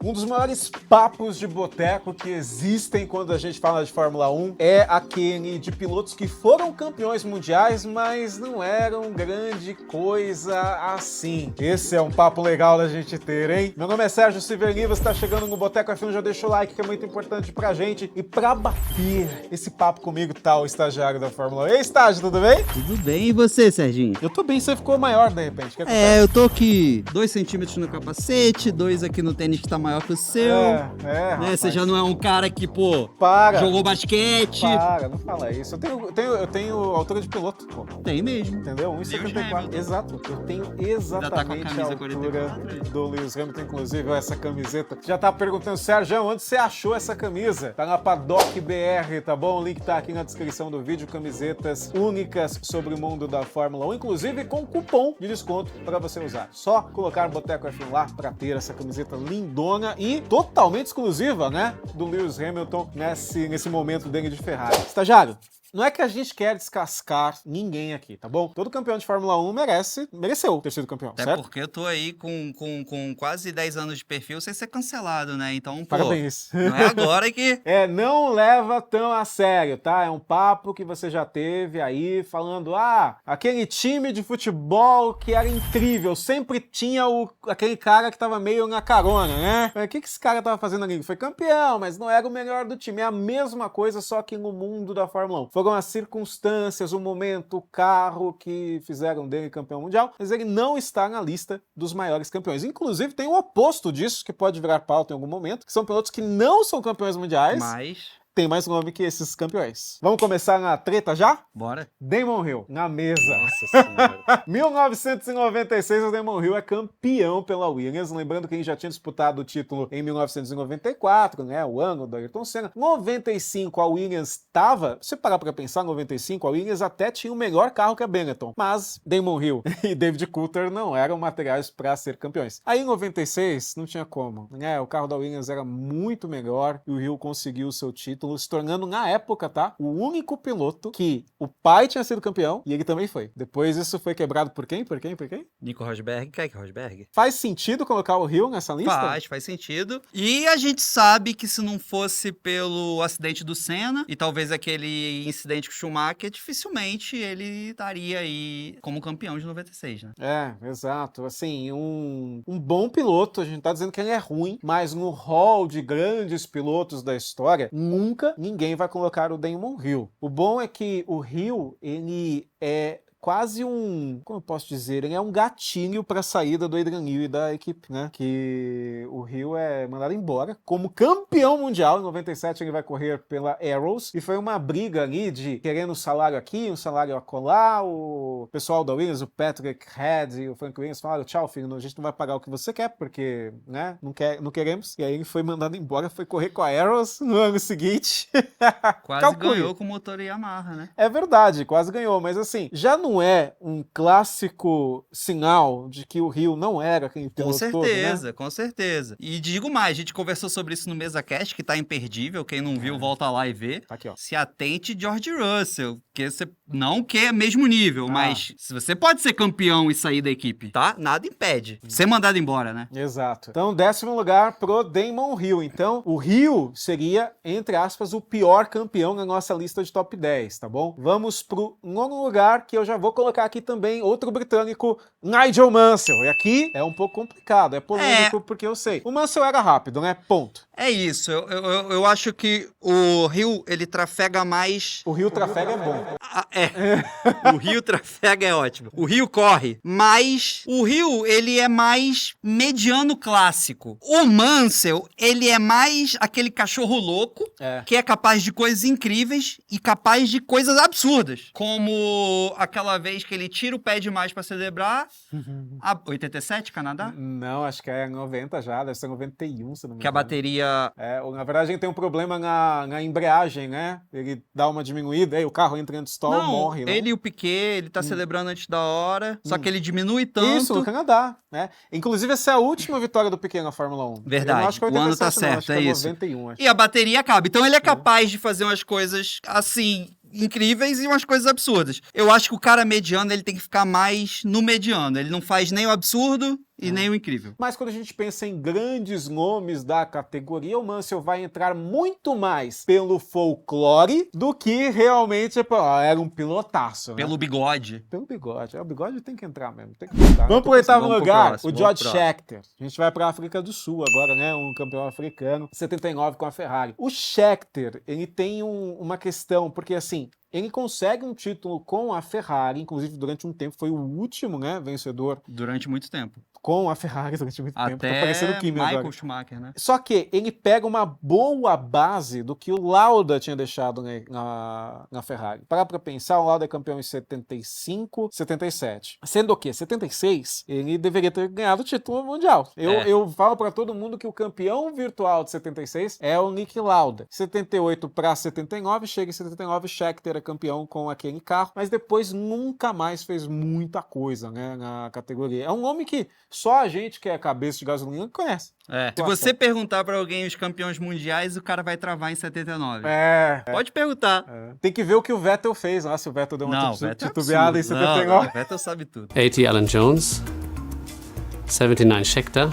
Um dos maiores papos de boteco que existem quando a gente fala de Fórmula 1 é aquele de pilotos que foram campeões mundiais, mas não eram grande coisa assim. Esse é um papo legal da gente ter, hein? Meu nome é Sérgio Silverni, você tá chegando no Boteco F1, já deixa o like que é muito importante pra gente. E pra bater esse papo comigo tá o estagiário da Fórmula 1. Ei, estágio, tudo bem? Tudo bem, e você, Serginho? Eu tô bem, você ficou maior de repente. Que eu tô aqui 2 centímetros no capacete, 2 aqui no tênis que tá maior que o seu. Né? Você já não é um cara que, jogou basquete. Não fala isso. Eu tenho altura de piloto, pô. Tem mesmo. Entendeu? 1,74. Exato. Eu tenho exatamente a altura do Lewis Hamilton, inclusive, essa camiseta. Já tá perguntando, Sérgio, onde você achou essa camisa? Tá na Paddock BR, tá bom? O link tá aqui na descrição do vídeo. Camisetas únicas sobre o mundo da Fórmula 1, inclusive com cupom de desconto para você usar. Só colocar Boteco F1 lá para ter essa camiseta lindona e totalmente exclusiva, né? Do Lewis Hamilton nesse momento dele de Ferrari. Estagiário, não é que a gente quer descascar ninguém aqui, tá bom? Todo campeão de Fórmula 1 mereceu ter sido campeão, Até certo? porque eu tô aí com quase 10 anos de perfil sem ser cancelado, né? Então, parabéns. Não é agora que... Não leva tão a sério, tá? É um papo que você já teve aí falando, aquele time de futebol que era incrível, sempre tinha aquele cara que tava meio na carona, né? O que esse cara tava fazendo ali? Foi campeão, mas não era o melhor do time. É a mesma coisa, só que no mundo da Fórmula 1. Foram as circunstâncias, o momento, o carro que fizeram dele campeão mundial, mas ele não está na lista dos maiores campeões. Inclusive, tem o oposto disso, que pode virar pauta em algum momento, que são pilotos que não são campeões mundiais, mas tem mais nome que esses campeões. Vamos começar na treta já? Bora. Damon Hill, na mesa. Nossa senhora. 1996, o Damon Hill é campeão pela Williams. Lembrando que ele já tinha disputado o título em 1994, né? O ano do Ayrton Senna. 95, a Williams estava... Se parar pra pensar, 95, a Williams até tinha o melhor carro que a Benetton. Mas Damon Hill e David Coulter não eram materiais para ser campeões. Aí em 96, não tinha como, né? O carro da Williams era muito melhor e o Hill conseguiu o seu título, se tornando, na época, o único piloto que o pai tinha sido campeão e ele também foi. Depois isso foi quebrado por quem? Nico Rosberg, Keke Rosberg. Faz sentido colocar o Hill nessa lista? Faz sentido. E a gente sabe que se não fosse pelo acidente do Senna e talvez aquele incidente com o Schumacher, dificilmente ele estaria aí como campeão de 96, né? Exato. Assim, um bom piloto, a gente tá dizendo que ele é ruim, mas no hall de grandes pilotos da história, nunca ninguém vai colocar o Damon Hill. O bom é que o Hill, ele é quase como eu posso dizer, ele é um gatilho para a saída do Adrian Newey da equipe, né? Que o Hill é mandado embora como campeão mundial. Em 97 ele vai correr pela Arrows e foi uma briga ali de querendo um salário aqui, um salário acolá. O pessoal da Williams, o Patrick Head e o Frank Williams falaram, tchau filho, a gente não vai pagar o que você quer porque, né, não queremos. E aí ele foi mandado embora, foi correr com a Arrows no ano seguinte. Quase ganhou com o motor Yamaha, né? É verdade, quase ganhou, mas assim, já não é um clássico sinal de que o Hill não era aquele piloto todo, né? Com certeza. E digo mais, a gente conversou sobre isso no MesaCast, que tá imperdível, quem não viu, volta lá e vê. Tá aqui, ó. Se atente George Russell, que você não quer mesmo nível, mas se você pode ser campeão e sair da equipe, tá? Nada impede. Ser mandado embora, né? Exato. Então, 10º lugar pro Damon Hill. Então, o Hill seria, entre aspas, o pior campeão na nossa lista de top 10, tá bom? Vamos pro 9º lugar, que eu já vou colocar aqui também outro britânico, Nigel Mansell. E aqui é um pouco complicado, é polêmico, porque eu sei. O Mansell era rápido, né? Ponto. É isso. Eu acho que o Hill, ele trafega mais... O Hill trafega é bom. O Hill trafega é ótimo. O Hill corre, mas o Hill, ele é mais mediano clássico. O Mansell, ele é mais aquele cachorro louco, que é capaz de coisas incríveis e capaz de coisas absurdas. Como aquela vez que ele tira o pé demais pra celebrar. 87, Canadá? Não, acho que é 90 já, deve ser 91, se não me engano. Que a bateria... na verdade, ele tem um problema na embreagem, né? Ele dá uma diminuída, aí o carro entra em stall, morre, né? Ele e o Piquet, ele tá celebrando antes da hora, só que ele diminui tanto... Isso, no Canadá, né? Inclusive, essa é a última vitória do Piquet na Fórmula 1. Verdade, acho que é 87, o ano tá certo, não, acho que é isso. 91, acho. E a bateria acaba. Então ele é capaz de fazer umas coisas assim... incríveis e umas coisas absurdas. Eu acho que o cara mediano, ele tem que ficar mais no mediano. Ele não faz nem o absurdo e nem o incrível. Mas quando a gente pensa em grandes nomes da categoria, o Mansell vai entrar muito mais pelo folclore do que realmente era um pilotaço, né? Pelo bigode. Pelo bigode. O bigode tem que entrar mesmo. Tem que entrar. Vamos pro oitavo lugar, o George Scheckter. A gente vai pra África do Sul agora, né? Um campeão africano, 79 com a Ferrari. O Scheckter, ele tem uma questão, porque assim, ele consegue um título com a Ferrari, inclusive durante um tempo foi o último, né, vencedor Durante muito tempo. com a Ferrari durante muito tempo. Tá Até parecendo o Kimi Michael agora. Schumacher, né? Só que ele pega uma boa base do que o Lauda tinha deixado na Ferrari. Para pra pensar, o Lauda é campeão em 75, 77. Sendo o quê? 76, ele deveria ter ganhado o título mundial. Eu falo para todo mundo que o campeão virtual de 76 é o Niki Lauda. 78 para 79, chega em 79, Scheckter é campeão com aquele carro, mas depois nunca mais fez muita coisa, né, na categoria. É um nome que só a gente que é cabeça de gasolina conhece. Se você perguntar pra alguém os campeões mundiais, o cara vai travar em 79. Pode perguntar. Tem que ver o que o Vettel fez. Nossa, o Vettel deu uma titubeada em Não, 79. o Vettel sabe tudo. 80 Alan Jones, 79 Scheckter.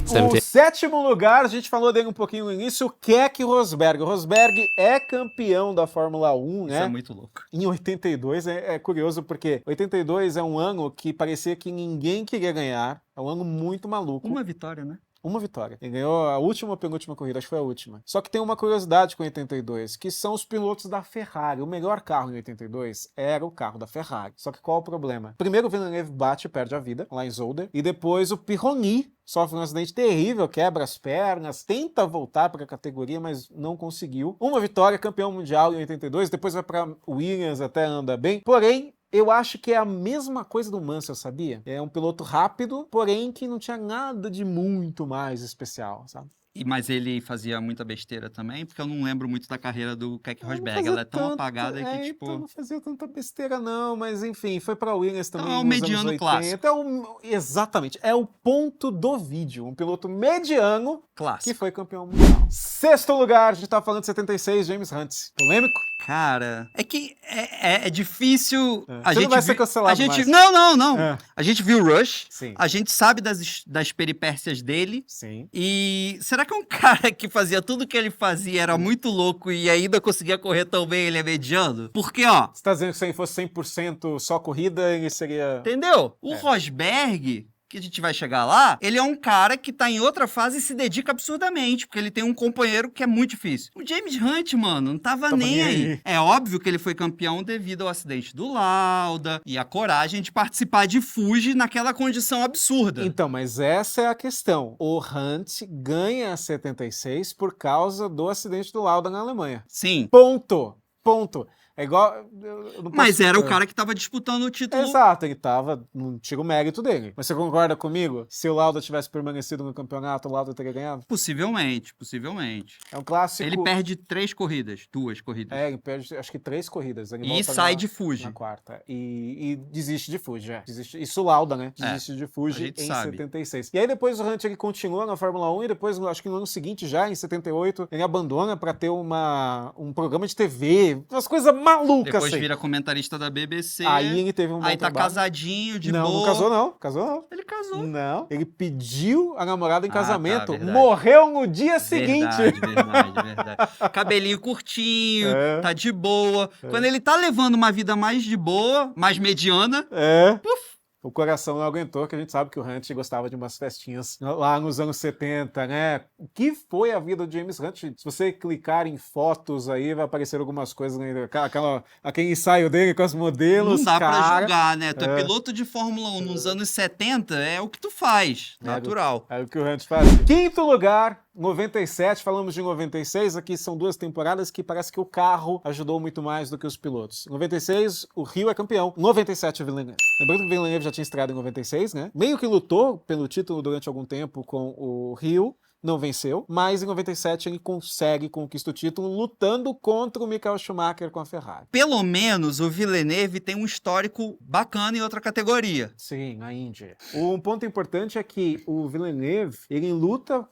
O sétimo lugar, a gente falou dele um pouquinho no início, o Keck Rosberg. O Rosberg é campeão da Fórmula 1, né? Isso é muito louco. Em 82, é curioso porque 82 é um ano que parecia que ninguém queria ganhar. É um ano muito maluco. Uma vitória, né? Uma vitória. Ele ganhou a última ou penúltima corrida, acho que foi a última. Só que tem uma curiosidade com 82, que são os pilotos da Ferrari. O melhor carro em 82 era o carro da Ferrari. Só que qual é o problema? Primeiro o Villeneuve bate e perde a vida, lá em Zolder. E depois o Pironi sofre um acidente terrível, quebra as pernas, tenta voltar para a categoria, mas não conseguiu. Uma vitória, campeão mundial em 82, depois vai para Williams, até anda bem. Porém, eu acho que é a mesma coisa do Mansell, sabia? É um piloto rápido, porém que não tinha nada de muito mais especial, sabe? Mas ele fazia muita besteira também, porque eu não lembro muito da carreira do Keck Rosberg. Ela é tão apagada que, tipo... Então não fazia tanta besteira não, mas enfim, foi pra Williams também é o nos mediano anos 80. clássico. Exatamente, é o ponto do vídeo. Um piloto mediano Clássico. que foi campeão mundial. Sexto lugar, a gente tá falando de 76, James Hunt. Polêmico? Cara, é que é difícil... Você não vai ser cancelado mais. Não. A gente viu o Rush, Sim. a gente sabe das peripécias dele. Sim. E será que um cara que fazia tudo que ele fazia era muito louco e ainda conseguia correr tão bem, ele é mediano? Porque, ó... Você tá dizendo que se ele fosse 100% só corrida, ele seria... Entendeu? O Rosberg... que a gente vai chegar lá, ele é um cara que tá em outra fase e se dedica absurdamente, porque ele tem um companheiro que é muito difícil. O James Hunt, mano, não tava nem aí. É óbvio que ele foi campeão devido ao acidente do Lauda e a coragem de participar de Fuji naquela condição absurda. Então, mas essa é a questão. O Hunt ganha 76 por causa do acidente do Lauda na Alemanha. Sim. Ponto. É igual... Mas era o cara que tava disputando o título. Exato, ele tava... Não tira o mérito dele. Mas você concorda comigo? Se o Lauda tivesse permanecido no campeonato, o Lauda teria ganhado? Possivelmente. É um clássico... Ele perde 2 corridas. Ele perde acho que 3 corridas. Ele E volta sai de Fuji. na quarta. E desiste de Fuji, Isso o Lauda, né? Desiste de a Fuji gente em sabe. 76. E aí depois o Hunt ele continua na Fórmula 1 e depois, acho que no ano seguinte já, em 78, ele abandona pra ter um programa de TV, umas coisas malucas Depois assim. vira comentarista da BBC. Aí ele teve um bom Aí tá trabalho. casadinho, de não, boa. Não casou não. Casou não. Ele casou. Não. Ele pediu a namorada em Tá, casamento. verdade. Morreu no dia seguinte. Verdade. Cabelinho curtinho, tá de boa. Quando ele tá levando uma vida mais de boa, mais mediana, O coração não aguentou, que a gente sabe que o Hunt gostava de umas festinhas lá nos anos 70, né? O que foi a vida do James Hunt? Se você clicar em fotos aí, vai aparecer algumas coisas, né? Aquele ensaio dele com os modelos, não dá cara. pra julgar, né? Tu é piloto de Fórmula 1 nos anos 70, é o que tu faz, natural. É o que o Hunt faz. Quinto lugar, 97, falamos de 96, aqui são 2 temporadas que parece que o carro ajudou muito mais do que os pilotos. 96, o Rio é campeão. 97, o Villeneuve. Lembrando que o Villeneuve já tinha estreado em 96, né? Meio que lutou pelo título durante algum tempo com o Rio. não venceu, mas em 97 ele consegue conquistar o título lutando contra o Michael Schumacher com a Ferrari. Pelo menos o Villeneuve tem um histórico bacana em outra categoria. Sim, a Indy. Um ponto importante é que o Villeneuve, ele luta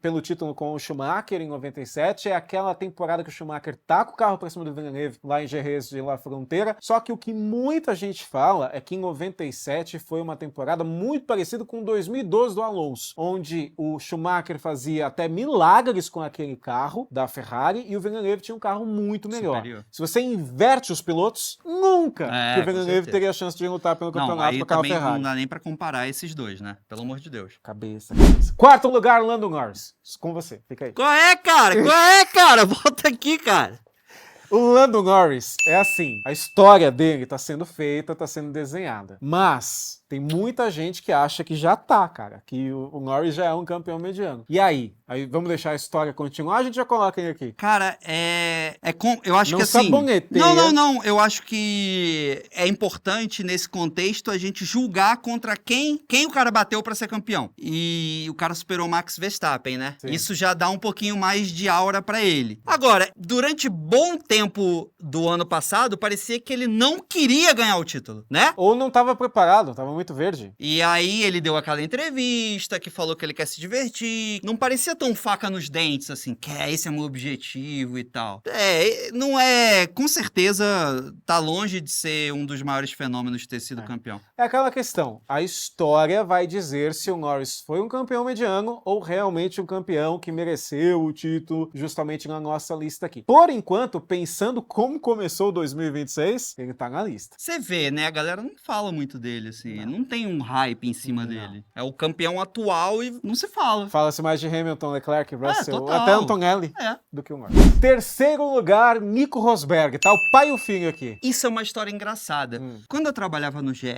pelo título com o Schumacher em 97, é aquela temporada que o Schumacher taca o carro para cima do Villeneuve lá em Jerez de La Frontera, só que o que muita gente fala é que em 97 foi uma temporada muito parecida com 2012 do Alonso, onde o Schumacher fazia até milagres com aquele carro da Ferrari e o Villeneuve tinha um carro muito melhor. Superior. Se você inverte os pilotos, nunca que o com Villeneuve certeza. teria a chance de lutar pelo Não, campeonato aí com o carro também Ferrari. não dá nem pra comparar esses dois, né? Pelo amor de Deus. Cabeça. Quarto lugar, Lando Norris. Com você, fica aí. Qual é, cara? Qual é, cara? Volta aqui, cara. O Lando Norris é assim, a história dele tá sendo feita, tá sendo desenhada. Mas tem muita gente que acha que já tá, cara, que o Norris já é um campeão mediano. E aí? Aí vamos deixar a história continuar, a gente já coloca ele aqui. Cara, eu acho Não que assim... saboneteia. Não. Eu acho que é importante, nesse contexto, a gente julgar contra quem o cara bateu pra ser campeão. E o cara superou o Max Verstappen, né? Sim. Isso já dá um pouquinho mais de aura pra ele. Agora, durante bom tempo do ano passado, parecia que ele não queria ganhar o título, né? Ou não tava preparado, tava muito verde. E aí ele deu aquela entrevista que falou que ele quer se divertir. Não parecia tão faca nos dentes, assim, que esse é meu objetivo e tal. Não é... Com certeza tá longe de ser um dos maiores fenômenos de ter sido campeão. É aquela questão, a história vai dizer se o Norris foi um campeão mediano ou realmente um campeão que mereceu o título justamente na nossa lista aqui. Por enquanto, pensando como começou 2026, ele tá na lista. Você vê, né? A galera não fala muito dele, assim. Não tem um hype em cima dele. É o campeão atual e não se fala. Fala-se mais de Hamilton, Leclerc, Russell, total. até Antonelli É. do que o Norris. Terceiro lugar, Nico Rosberg, tá o pai e o filho aqui. Isso é uma história engraçada. Quando eu trabalhava no GE,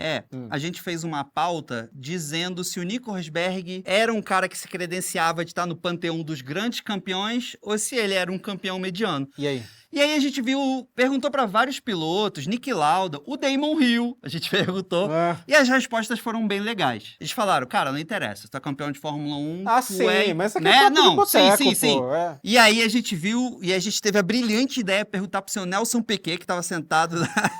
a gente fez uma pauta dizendo se o Nico Rosberg era um cara que se credenciava de estar no panteão dos grandes campeões ou se ele era um campeão mediano. E aí? E aí a gente perguntou pra vários pilotos, Niki Lauda, o Damon Hill, a gente perguntou, e as respostas foram bem legais. Eles falaram, cara, não interessa, tu é campeão de Fórmula 1, Ah, tu sim, é... mas isso aqui né? é papo de Não, boteco, sim. pô, é. E aí a gente viu, e a gente teve a brilhante ideia de perguntar pro seu Nelson Piquet, que tava sentado lá,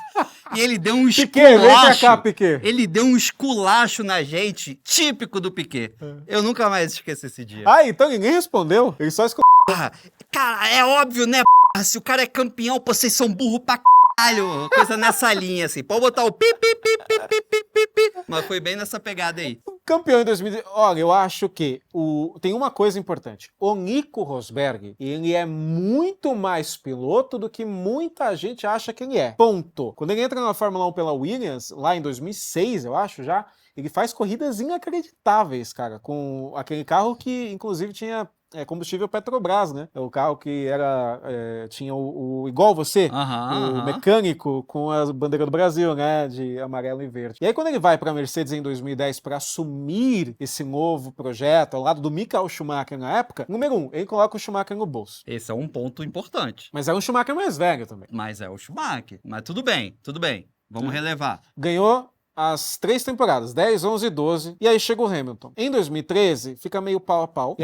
e ele deu um Piquet, vem pra esculacho. cá, Piquet. Ele deu um esculacho na gente, típico do Piquet. Eu nunca mais esqueço esse dia. Ah, então ninguém respondeu, ele só escolheu. Cara, é óbvio, né, se o cara é campeão, pô, vocês são burro pra caralho. Coisa nessa linha, assim. Pode botar o pi. Mas foi bem nessa pegada aí. Campeão em 2000. Olha, eu acho que tem uma coisa importante. O Nico Rosberg, ele é muito mais piloto do que muita gente acha que ele é. Ponto. Quando ele entra na Fórmula 1 pela Williams, lá em 2006, eu acho já, ele faz corridas inacreditáveis, cara, com aquele carro que, inclusive, tinha combustível Petrobras, né? É o carro que tinha o igual você, o mecânico com a bandeira do Brasil, né? De amarelo e verde. E aí quando ele vai para a Mercedes em 2010 para assumir esse novo projeto ao lado do Michael Schumacher na época, número 1, ele coloca o Schumacher no bolso. Esse é um ponto importante. Mas é um Schumacher mais velho também. Mas é o Schumacher. Mas tudo bem. Vamos relevar. Ganhou as 3 temporadas, 10, 11 e 12, e aí chega o Hamilton. Em 2013, fica meio pau a pau.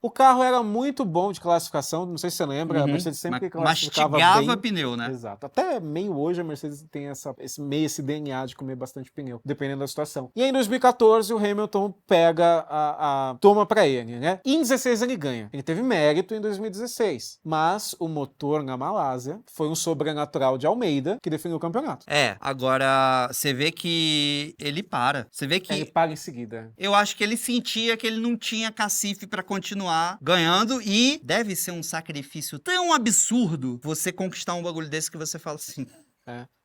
O carro era muito bom de classificação, não sei se você lembra, a Mercedes sempre classificava mastigava bem. pneu, né? Exato. Até meio hoje a Mercedes tem esse DNA de comer bastante pneu, dependendo da situação. E aí em 2014 o Hamilton pega toma pra ele, né? E em 2016 ele ganha. Ele teve mérito em 2016, mas o motor na Malásia foi um sobrenatural de Almeida que definiu o campeonato. Agora você vê que ele para. Você vê que... Ele para em seguida. Eu acho que ele sentia que ele não tinha cacife pra continuar ganhando e deve ser um sacrifício tão absurdo você conquistar um bagulho desse que você fala assim...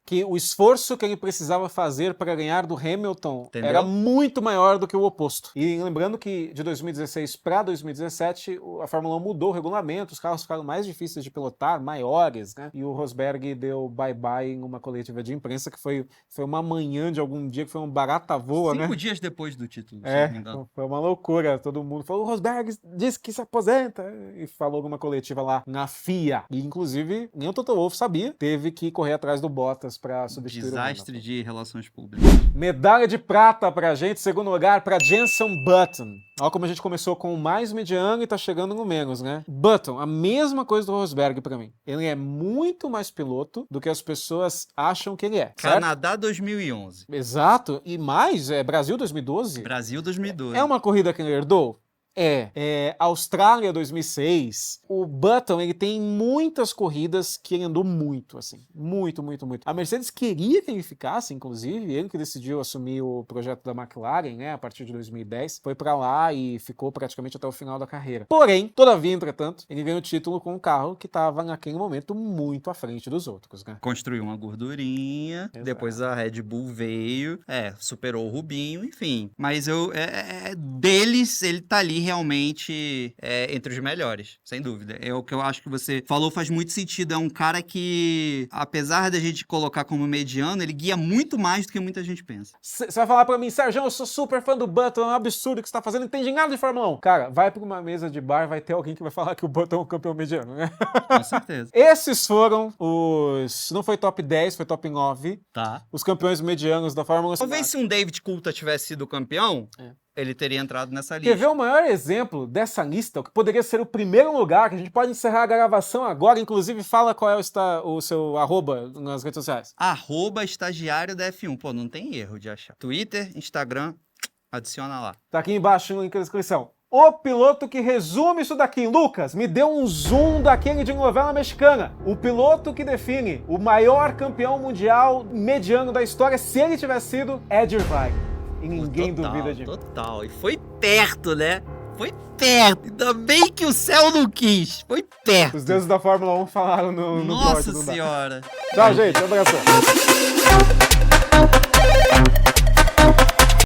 Que o esforço que ele precisava fazer para ganhar do Hamilton Entendeu? era muito maior do que o oposto. E lembrando que de 2016 para 2017 a Fórmula 1 mudou o regulamento, os carros ficaram mais difíceis de pilotar, maiores, né? E o Rosberg deu bye-bye em uma coletiva de imprensa que foi uma manhã de algum dia que foi um barata voa, né? 5 dias depois do título, se não me engano. Foi uma loucura. Todo mundo falou, o Rosberg disse que se aposenta. E falou numa coletiva lá na FIA. E inclusive, nem o Toto Wolff sabia, teve que correr atrás do Bottas apenas para substituir Desastre o de relações públicas. Medalha de prata pra gente, segundo lugar pra Jenson Button. Olha como a gente começou com o mais mediano e tá chegando no menos, né? Button, a mesma coisa do Rosberg pra mim. Ele é muito mais piloto do que as pessoas acham que ele é, certo? Canadá 2011. Exato, e mais, Brasil 2012. Brasil 2012. É uma corrida que ele herdou? Austrália 2006, o Button, ele tem muitas corridas que ele andou muito, assim, muito. A Mercedes queria que ele ficasse, inclusive, ele que decidiu assumir o projeto da McLaren, né, a partir de 2010, foi pra lá e ficou praticamente até o final da carreira. Porém, todavia, entretanto, ele ganhou o título com um carro que tava naquele momento muito à frente dos outros, né? Construiu uma gordurinha, depois a Red Bull veio, superou o Rubinho, enfim. Mas deles, ele tá ali realmente entre os melhores, sem dúvida. É o que eu acho que você falou, faz muito sentido. É um cara que, apesar da gente colocar como mediano, ele guia muito mais do que muita gente pensa. Você vai falar pra mim, Sérgio, eu sou super fã do Button, é um absurdo o que você tá fazendo, não entende nada de Fórmula 1. Cara, vai pra uma mesa de bar, vai ter alguém que vai falar que o Button é um campeão mediano, né? Com certeza. Esses foram os... Não foi top 10, foi top 9. Tá. Os campeões medianos da Fórmula 1. Talvez se um David Coulthard tivesse sido campeão, ele teria entrado nessa lista. Quer ver o maior exemplo dessa lista, o que poderia ser o primeiro lugar, que a gente pode encerrar a gravação agora, inclusive fala qual é o seu arroba nas redes sociais. @estagiário da F1. Pô, não tem erro de achar. Twitter, Instagram, adiciona lá. Tá aqui embaixo no link da descrição. O piloto que resume isso daqui, Lucas, me deu um zoom daquele de novela mexicana. O piloto que define o maior campeão mundial mediano da história, se ele tivesse sido Ed Irvine. E ninguém duvida de mim. Total. E foi perto, né? Foi perto. Ainda bem que o céu não quis. Foi perto. Os deuses da Fórmula 1 falaram no Nossa pódio, senhora. Tchau, gente. Um abraço.